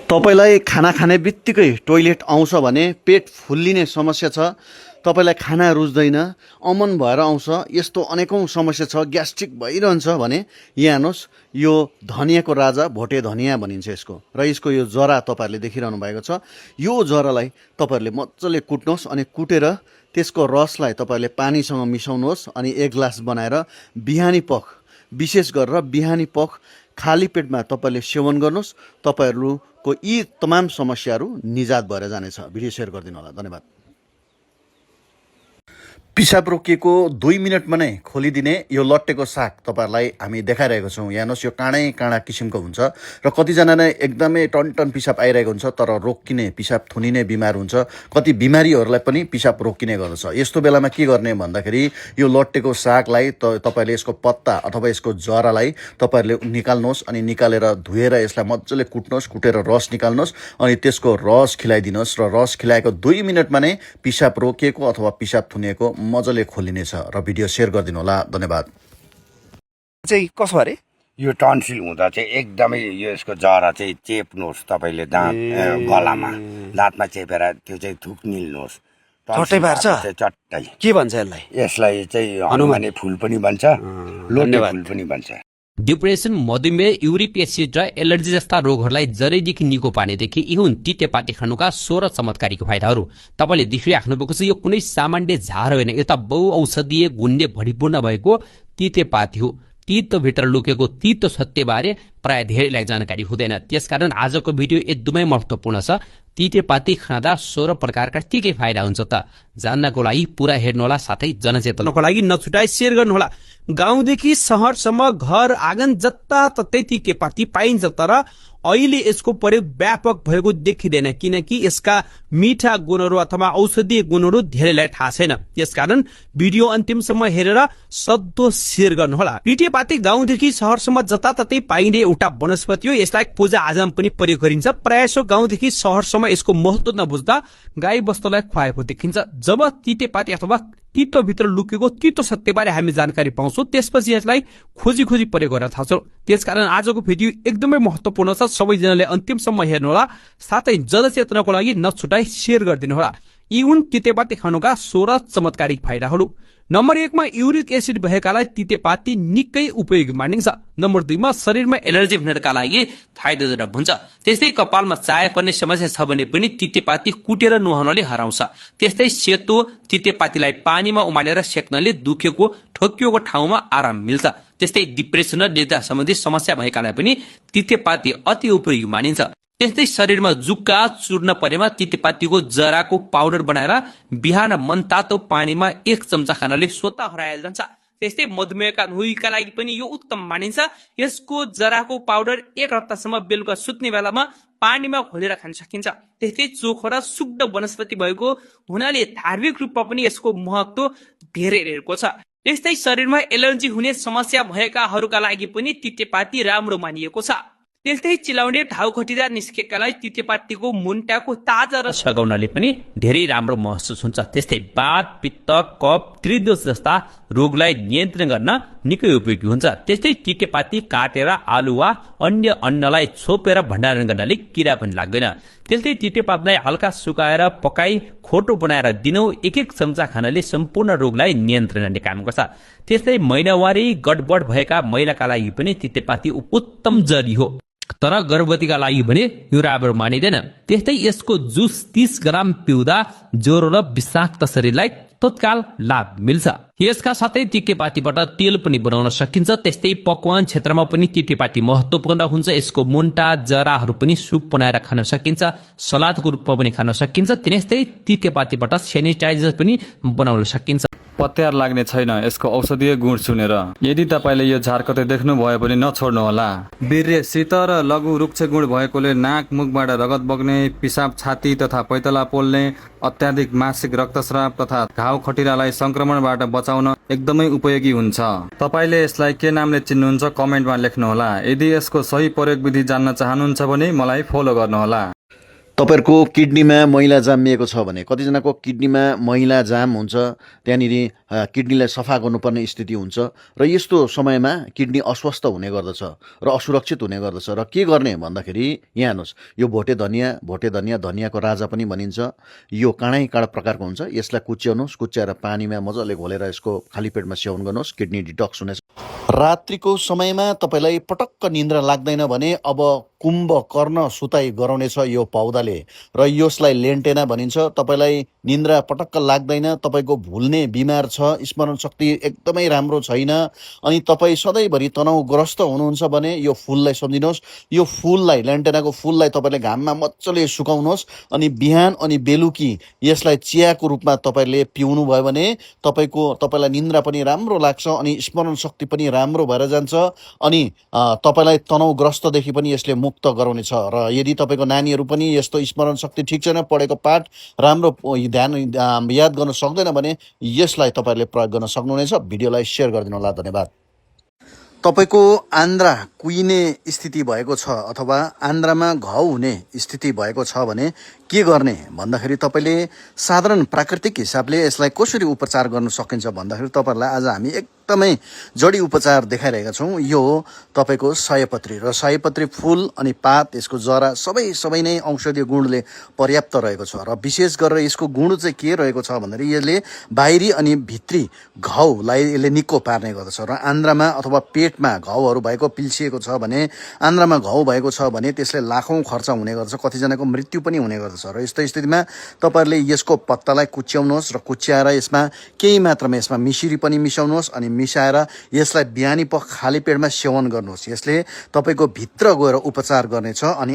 तपाईलाई खाना खाने बित्तिकै टोइलेट आउँछ भने पेट फुल्लिने समस्या छ, तपाईलाई खाना रुच्दैन, अमन भएर आउँछ, यस्तो अनेकौं समस्या छ, ग्यास्ट्रिक भइरहन्छ भने यहाँ हेर्नुहोस्, यो धनियाको राजा भोटे धनिया भनिन्छ यसको। र यसको यो जरा तपाईहरुले देखिरहनु भएको छ। यो जरालाई तपाईहरुले मज्जाले कुट्नुहोस् अनि कुटेर त्यसको रसलाई तपाईहरुले पानीसँग मिसाउनुहोस् अनि 1 ग्लास बनाएर बिहानी पख, विशेष गरेर बिहानी पख खाली पेटमा तपाईले सेवन गर्नुहोस्। तपाईहरुको यी तमाम समस्याहरू निजात भएर जानेछ। भिडियो शेयर गरिदिनु होला। धन्यवाद। पिसाब रोकिएको 2 मिनेटमा नै खोलिदिने यो लट्टेको साग तपाईहरुलाई हामी देखाइरहेको छौं। हेर्नुहोस्, यो काँडै काँडा किसिमको हुन्छ र कतिजना नै एकदमै टनटन पिसाब आइरहेको हुन्छ तर रोकिने पिसाब थुनिने बिमार हुन्छ। कति बिमारीहरूलाई पनि पिसाब रोकिने गर्दछ। यस्तो बेलामा के गर्ने भन्दाखेरि यो लट्टेको सागलाई तपाईले यसको पत्ता अथवा यसको जरालाई तपाईहरुले निकाल्नुहोस् अनि निकालेर धुएर यसलाई मज्जाले कुट्नुहोस्, कुटेर रस निकाल्नुहोस् अनि त्यसको रस खिलाइदिनुहोस् र रस खिलाएको 2 मिनेटमा नै पिसाब रोकिएको अथवा पिसाब थुनिएको मजाले खोलिनेछ र भिडियो शेयर गरिदिनु होला। धन्यवाद। चाहिँ कसो अरे यो टन्सिल हुँदा चाहिँ एकदमै यो यसको जरा चाहिँ चेप्नुहोस् तपाईले गलामा दाँतमा चेपेर त्यो चाहिँ थुक निल्नुहोस्। चट्टै पार्छ चट्टै। के भन्छ यसलाई चाहिँ हनुमाने फुल पनि भन्छ, लोटे फुल पनि भन्छ। डिप्रेसन, मधुमेह, युरिक एसिड र एलर्जी जस्ता रोगहरूलाई जरैदेखि निको पार्नेदेखि इहुन तितेपाती खानुका 16 चमत्कारिक फाइदाहरू तपाईले देखिराख्नु भएको छ। यो कुनै सामान्य झार होइन, यो त बहुऔषधीय गुणले भरिपूर्ण भएको तितेपाती हो। तितो भित्र लुकेको तितो सत्यबारे प्राय धेरैलाई जानकारी हुँदैन। त्यसकारण आजको भिडियो एकदमै महत्त्वपूर्ण छ। तितेपाती खाँदा 16 प्रकारका के के फाइदा हुन्छ त जान्नको लागि पुरा हेर्नुहोला, साथै जनचेतनाको लागि नछुटाई शेयर गर्नुहोला। गाउँदेखि शहरसम्म घर आँगन जताततै तितेपाती पाइन्छ, तर अहिले यसको प्रयोग व्यापक भएको देखिँदैन किनकि यसका मिठा गुणहरू अथवा औषधीय गुणहरू धेरैलाई थाहा छैन। त्यसकारण भिडियो अन्तिमसम्म हेरेर सधैँ शेयर गर्नुहोला। तितेपाती गाउँदेखि शहरसम्म जताततै पाइने एउटा वनस्पति हो। यसलाई पूजा आजामा पनि प्रयोग गरिन्छ। प्रायसो गाउँदेखि शहरसम्म यसको महत्त्व नबुझ्दा गाई बस्तुलाई खुवाएको देखिन्छ। जब तितेपाती अथवा तितो भित्र लुकेको तितो सत्यबारे हामी जानकारी पाउँछौँ, त्यसपछि यसलाई खोजी प्रयोग गर्न थाल्छौँ। त्यसकारण आजको भिडियो एकदमै महत्त्वपूर्ण छ। सबैजनाले अन्तिमसम्म हेर्नुहोला, साथै जनचेतनाको लागि नछुटाई शेयर गरिदिनुहोला। यी हुन् तितेपाती खानुका 16 चमत्कारिक फाइदाहरू। नम्बर 1 मा युरिक एसिड भएकालाई तितेपाती निकै उपयोगी मानिन्छ। नम्बर 2 मा शरीरमा एलर्जी हुनका लागि फाइदाजनक हुन्छ। त्यस्तै कपालमा चाया पर्ने समस्या छ भने पनि तितेपाती कुटेर नुहाउनाले हराउँछ। त्यस्तै सेतो तितेपातीलाई पानीमा उमालेर सेक्नाले दुखेको ठोकिएको ठाउँमा आराम मिल्छ। त्यस्तै डिप्रेसन र निद्रा सम्बन्धी समस्या भएकालाई पनि तितेपाती अति उपयोगी मानिन्छ। त्यस्तै शरीरमा जुक्का चुर्न परेमा तितेपातीको जराको पाउडर बनाएर बिहान मनतातो पानीमा 1 चम्चा खानाले स्वतः हराएर जान्छ। त्यस्तै मधुमेहका रोगीका लागि पनि यो उत्तम मानिन्छ। यसको जराको पाउडर 1 हप्तासम्म बेलुका सुत्ने बेलामा पानीमा घोलेर खान सकिन्छ। त्यस्तै चोखो र शुद्ध वनस्पति भएको हुनाले धार्मिक रूपमा पनि यसको महत्त्व धेरै रहेको छ। त्यस्तै शरीरमा एलर्जी हुने समस्या भएकाहरूका लागि पनि तितेपाती राम्रो मानिएको छ। त्यस्तै चिलाउने घाउ खटिरा निस्केकालाई तितेपातीको मुन्टाको ताजा रस लगाउनाले पनि धेरै राम्रो महसुस हुन्छ। त्यस्तै वात, पित्त, कफ, त्रिदोष जस्ता रोगलाई नियन्त्रण गर्न निकै उपयोगी हुन्छ। त्यस्तै तितेपाती काटेर आलु वा अन्य अन्नलाई छोपेर भण्डारण गर्नाले किरा पनि लाग्दैन। त्यस्तै तितेपातीलाई हल्का सुकाएर पकाई खोटो बनाएर दिनौ 1 चम्चा खानाले सम्पूर्ण रोगलाई नियन्त्रण गर्ने काम गर्छ। त्यस्तै महिनावारी गडबड भएका महिलाका लागि पनि तितेपाती उत्तम जडी हो, तर गर्भवतीका लागि भने यो राम्रो मानिँदैन। त्यस्तै यसको जुस 30 ग्राम पिउँदा ज्वरो र विषाक्त शरीरलाई तत्काल लाभ मिल्छ। यसका साथै तितेपातीबाट तेल पनि बनाउन सकिन्छ। त्यस्तै पकवान क्षेत्रमा पनि तितेपाती महत्त्वपूर्ण हुन्छ। यसको मुन्टा जराहरू पनि सुप बनाएर खान सकिन्छ, सलादको रूपमा पनि खान सकिन्छ। त्यस्तै तितेपातीबाट सेनिटाइजर पनि बनाउन सकिन्छ। पत्यार लाग्ने छैन यसको औषधीय गुण सुनेर। यदि तपाईले यो झार कतै देख्नु भयो भने नछोड्नुहोला। वीर्य, शीत र लघु रुक्ष गुण भएकोले नाक मुखबाट रगत बग्ने, पिसाब, छाती तथा पैतला पोल्ने, अत्याधिक मासिक रक्तस्राव तथा घाउ खटिरालाई संक्रमणबाट बचाउन एकदमै उपयोगी हुन्छ। तपाईले यसलाई के नामले चिन्नुहुन्छ कमेन्टमा लेख्नुहोला। यदि यसको सही प्रयोग विधि जान्न चाहनुहुन्छ भने मलाई फलो गर्नुहोला। तपाईँहरूको किडनीमा मैला जामिएको छ भने कतिजनाको किडनीमा मैला जाम हुन्छ, त्यहाँनिर किडनीलाई सफा गर्नुपर्ने स्थिति हुन्छ र यस्तो समयमा किडनी अस्वस्थ हुने गर्दछ र असुरक्षित हुने गर्दछ। र के गर्ने भन्दाखेरि यहाँ हेर्नुहोस्, यो भोटे धनिया धनियाको राजा पनि भनिन्छ। यो काँडै काँडा प्रकारको हुन्छ। यसलाई कुच्याउनुहोस्, कुच्याएर पानीमा मजाले घोलेर यसको खाली पेटमा सेवन गर्नुहोस्, किडनी डिटक्स हुनेछ। रात्रिको समयमा तपाईँलाई पटक्क निन्द्रा लाग्दैन भने अब कुम्भकर्ण सुताइ गराउनेछ यो पौधाले र यसलाई लेन्टेना भनिन्छ। तपाईँलाई निन्द्रा पटक्क लाग्दैन, तपाईँको भुल्ने बिमार छ, स्मरण शक्ति एकदमै राम्रो छैन अनि तपाईँ सधैँभरि तनाउग्रस्त हुनुहुन्छ भने यो फुललाई सम्झिनुहोस्। यो फुललाई, लेन्टेनाको फुललाई तपाईँले घाममा मजाले सुकाउनुहोस् अनि बिहान अनि बेलुकी यसलाई चियाको रूपमा तपाईँले पिउनुभयो भने तपाईँलाई निन्द्रा पनि राम्रो लाग्छ अनि स्मरण शक्ति पनि राम्रो भएर जान्छ अनि तपाईँलाई तनाउग्रस्तदेखि पनि यसले मुक्त गराउनेछ। र यदि तपाईँको नानीहरू पनि यस्तो स्मरण शक्ति ठिक छैन, पढेको पाठ राम्रो याद गर्न सक्दैन भने यसलाई तपाईँहरूले प्रयोग गर्न सक्नुहुनेछ। भिडियोलाई सेयर गरिदिनु होला। धन्यवाद। तपाईँको आन्द्रा कुहिने स्थिति भएको छ अथवा आन्द्रामा घाउ हुने स्थिति भएको छ भने के गर्ने भन्दाखेरि तपाईँले साधारण प्राकृतिक हिसाबले यसलाई कसरी उपचार गर्न सकिन्छ भन्दाखेरि तपाईँहरूलाई आज हामी एकदमै जडी उपचार देखाइरहेका छौँ। यो हो तपाईँको सयपत्री र सयपत्री फुल अनि पात, यसको जरा सबै नै औषधीय गुणले पर्याप्त रहेको छ र विशेष गरेर यसको गुण चाहिँ के रहेको छ भन्दाखेरि यसले बाहिरी अनि भित्री घाउलाई यसले निको पार्ने गर्दछ र आन्द्रामा अथवा पेटमा घाउहरू भएको पिल्सिएको छ भने, आन्द्रामा घाउ भएको छ भने त्यसले लाखौँ खर्च हुने गर्दछ, कतिजनाको मृत्यु पनि हुने गर्दछ। र यस्तो स्थितिमा तपाईँहरूले यसको पत्तालाई कुच्याउनुहोस् र कुच्याएर यसमा केही मात्रामा यसमा मिसिरी पनि मिसाउनुहोस् अनि मिसाएर यसलाई बिहानी खाली पेटमा सेवन गर्नुहोस्। यसले तपाईँको भित्र गएर उपचार गर्नेछ अनि